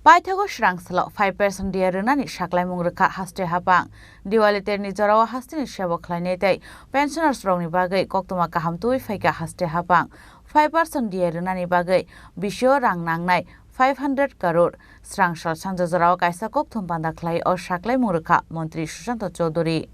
Paithago Shrangsalo 5% dia Rwnani Saklaimung Rwkha Haste Haphang Diwali Terni Jorao Hasteni Sebok Khlainairokno pensioners rokni bagai koktoma kaham tui faika Haste Haphang 5% dia Rwnani bagai bisio rang nangnai 500 crore Srangsal Sanja Jorao kaisa kokthum panda khlai o Saklaimung Rwkha Montri Susanto Chaudhary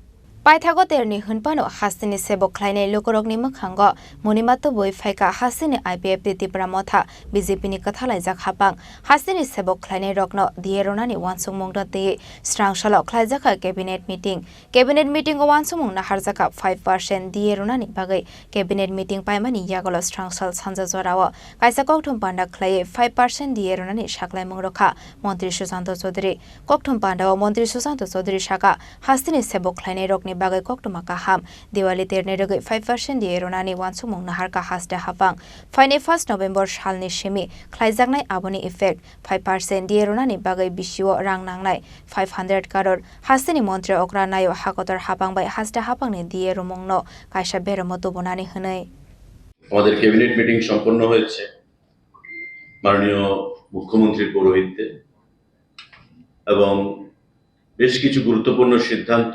Paithago Terni hunpano Hasteni Sebok Khlainairokno mokhango monimato boi faika Hasteni IPF Tripura motha BJP ni kathalaijak Haphang Hasteni Sebok Khlainairokno die Rwnani wansungmung te Srangsalo khlaijaka cabinet meeting o wansungmung na harjaka 5% die Rwnani bagai cabinet meeting paimani yagolo Srangsal Sanja Jorao kaisa kokthum panda khlai 5% die Rwnani Saklaimung Rwkha Montri Susanto Chaudhary kokthum panda o Montri Susanto Chaudhary saka Hasteni Sebok Khlainairokno bagai koktoma kaham Diwali Terni 5% die Rwnani wansungmung na harka Haste Haphang faine 1 November salni semi khlaijaknai aboni effect 5% die Rwnani bagai bisio rang nangnai 500 crore Hasteni Montri okra nayo hakotor Haphang bai Haste Haphang ni die romongno kaisa beromoto bonani hwnai আমাদের cabinet meeting সম্পন্ন হয়েছে মাননীয় মুখ্যমন্ত্রীর পৌরোহিত্যে এবং বেশ কিছু গুরুত্বপূর্ণ সিদ্ধান্ত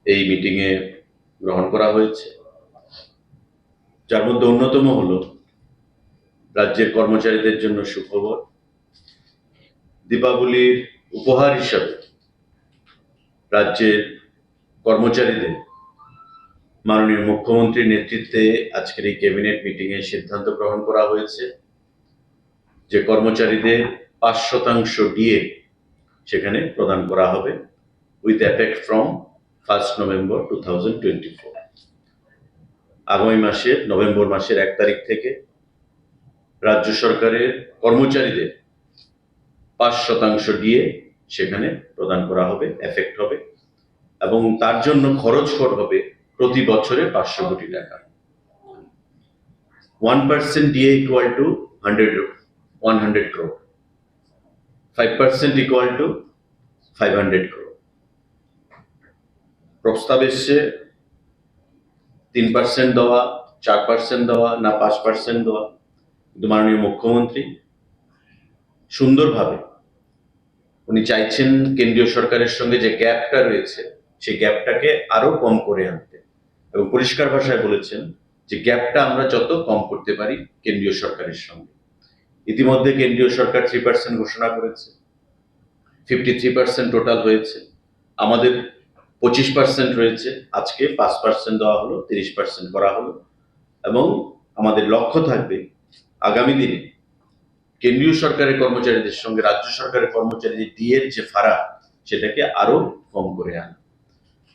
এই মিটিং এ গ্রহণ করা হয়েছে যার মধ্যে অন্যতম হলো রাজ্যের কর্মচারীদের জন্য সুখবর দীপাবলির উপহার হিসেবে রাজ্যের কর্মচারীদের মাননীয় মুখ্যমন্ত্রীর নেতৃত্বে আজকের এই ক্যাবিনেট মিটিং এ সিদ্ধান্ত গ্রহণ করা হয়েছে যে কর্মচারীদের 5% ডিএ সেখানে প্রদান করা হবে উইথ এফেক্ট ফ্রম 1 November 2024 আগামী মাসের নভেম্বর মাসের 1 তারিখ থেকে রাজ্য সরকারের কর্মচারীদের 5% ডিএ সেখানে প্রদান করা হবে এফেক্ট হবে এবং তার জন্য খরচ করা হবে প্রতি বছরে 500 কোটি টাকা 1% DA equal to 100 crore 5% equal to 500 crore প্রস্তাব এসছে 3% দেওয়া 4% দেওয়া না 5% দেওয়া কিন্তু মাননীয় মুখ্যমন্ত্রী সুন্দরভাবে উনি চাইছেন কেন্দ্রীয় সরকারের সঙ্গে যে গ্যাপটা রয়েছে সেই গ্যাপটাকে আরো কম করে আনতে এবং পরিষ্কার ভাষায় বলেছেন যে গ্যাপটা আমরা যত কম করতে পারি কেন্দ্রীয় সরকারের সঙ্গে ইতিমধ্যে কেন্দ্রীয় সরকার 3% ঘোষণা করেছে 53% টোটাল হয়েছে আমাদের 25% রয়েছে আজকে 5% দেওয়া হলো 30% করা হলো এবং আমাদের লক্ষ্য থাকবে আগামী দিনে কেন্দ্রীয় সরকারের কর্মচারীদের সঙ্গে রাজ্য সরকারের কর্মচারীদের ডিএর যে ফারাক সেটাকে আরো কম করে আনা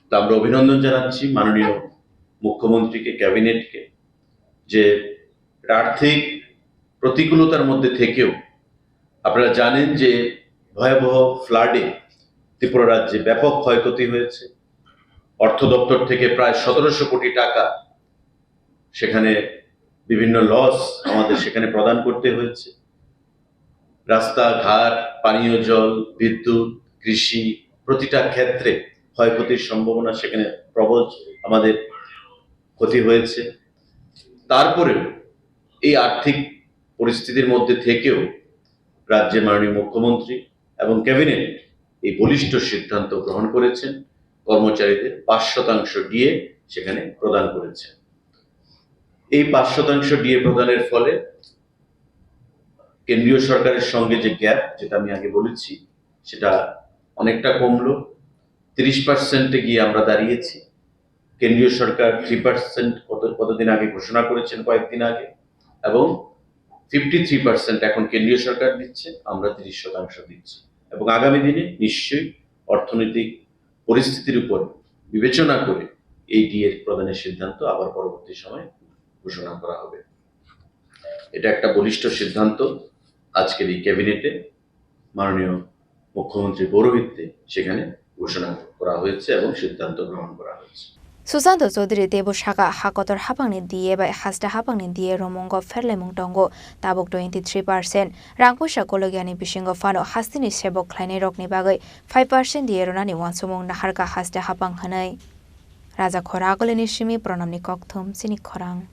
তো আমরা অভিনন্দন জানাচ্ছি মাননীয় মুখ্যমন্ত্রীকে ক্যাবিনেটকে যে আর্থিক প্রতিকূলতার মধ্যে থেকেও আপনারা জানেন যে ভয়াবহ ফ্লাডে ত্রিপুরা রাজ্যে ব্যাপক ক্ষয়ক্ষতি হয়েছে অর্থ দপ্তর থেকে প্রায় 1700 কোটি টাকা সেখানে বিভিন্ন লস আমাদের সেখানে প্রদান করতে হয়েছে রাস্তাঘাট পানীয় জল বিদ্যুৎ কৃষি প্রতিটা ক্ষেত্রে ক্ষয়ক্ষতির সম্ভাবনা সেখানে প্রবল আমাদের ক্ষতি হয়েছে তারপরেও এই আর্থিক পরিস্থিতির মধ্যে থেকেও রাজ্যের মাননীয় মুখ্যমন্ত্রী এবং ক্যাবিনেট এই বলিষ্ঠ সিদ্ধান্ত গ্রহণ করেছেন কর্মচারীদের 5% ডিএ সেখানে প্রদান করেছেন এই 5% ডিএ প্রদানের ফলে কেন্দ্রীয় সরকারের সঙ্গে যে গ্যাপ যেটা আমি আগে বলেছি সেটা অনেকটা কমলো 30% গিয়ে আমরা দাঁড়িয়েছি কেন্দ্রীয় সরকার 3% কতদিন আগে ঘোষণা করেছেন কয়েকদিন আগে এবং 53% এখন কেন্দ্রীয় সরকার দিচ্ছে আমরা 30% দিচ্ছি এবং আগামী দিনে নিশ্চয়ই অর্থনৈতিক পরিস্থিতির উপর বিবেচনা করে এই ডিএ প্রদানের সিদ্ধান্ত আবার পরবর্তী সময়ে ঘোষণা করা হবে এটা একটা বলিষ্ঠ সিদ্ধান্ত আজকের এই ক্যাবিনেটে মাননীয় মুখ্যমন্ত্রীর পৌরোহিত্যে সেখানে ঘোষণা করা হয়েছে এবং সিদ্ধান্ত গ্রহণ করা হয়েছে Susanto Chaudhary Debo Shaka Hakotor Haphang ni die by Haste Haphang ni die romongo Khlainairokno tongo tabok 23% rangposa kologiani bisingo fano Hasteni Sebok Khlainairokno ni bagai 5% die Rwnani wansumung na harka Haste Haphang hanai Raja Khorang ni simi pronamni kokthum Chini Khorang